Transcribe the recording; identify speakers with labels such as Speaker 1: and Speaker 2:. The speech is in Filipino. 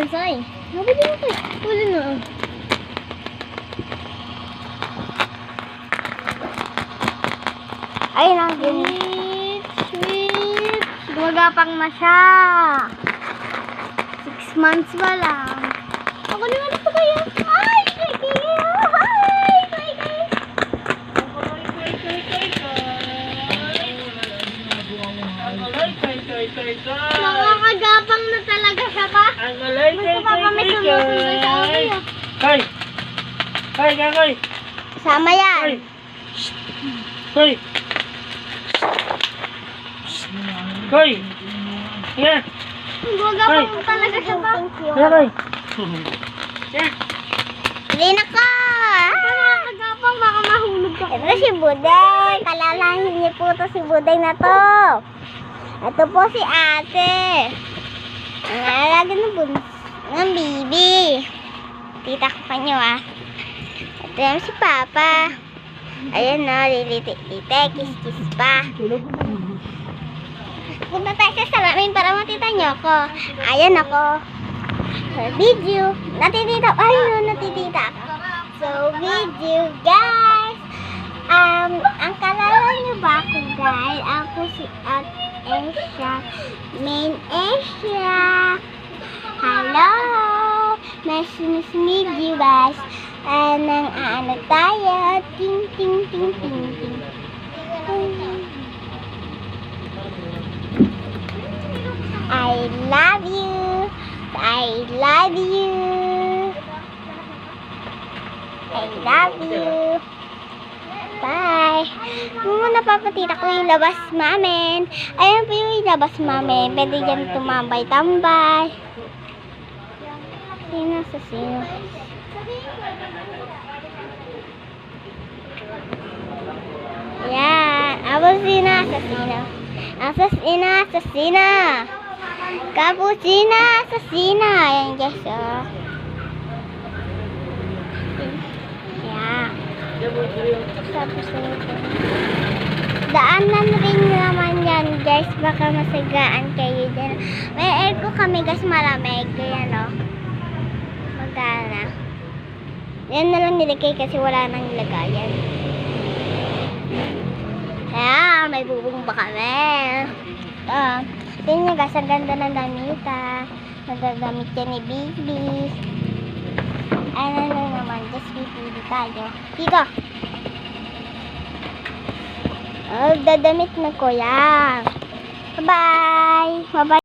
Speaker 1: yan, Sai. Nabili mo kayo. Huli na.
Speaker 2: Ay, lang.
Speaker 1: Sweet. Gumagapang na siya. 6 months pa lang. Ako naman ito kayo. Ay, kaya. Ay, kaya. Nakakagapang na talaga siya ba? Gusto pa kami sumusunod sa akin.
Speaker 3: Kay! Kay, kay, kay!
Speaker 1: Sama yan.
Speaker 3: Kay! Kay! Yan!
Speaker 1: Gumagapang talaga siya ba?
Speaker 3: Yan, kay!
Speaker 1: Hindi na ka! Nakakagapang, baka mahulog ka. Ito si Buday. Kalalahin niyo po to si Buday na to. Ito po si ate. Ang alaga ng bibi. Tita ko pa nyo Ito yung si Papa. Ayan o, liliti-liti, kiss-kiss pa. Punta tayo sa salamin para matita nyo ako. Ayan ako. Sa video. Natitita. Ayun, natitita ako. So, video guys. Ang kalala nyo ba ako guys? Ako si Asia. Main Asia. Hello. Nice to meet you guys. Ano tayo? Ting, ting, ting, ting, ting. I love you. I love you. I love you. Bye. Kung napapatita ko yung labas mamin. Ayan po yung labas mamin. Pwede dyan tumambay-tambay. Sino sa sino? Ayan. Abusina sa sino. Asasina, asasina. Cappuccino, asasina. Ayan guys. Ayan. Tapos daanan rin naman yan guys, baka masagaan kayo dyan. May air ko kami guys, malamig kaya magana yan na lang nilagay kasi wala nang nilagayan. Kaya may bubong ba kami. Tingnan nyo guys, ang ganda ng damita. Nagagamit yan ni Bibi. Ano lang naman, just pipili tayo. Dito. Dadamit na ko yan. Bye-bye. Bye-bye.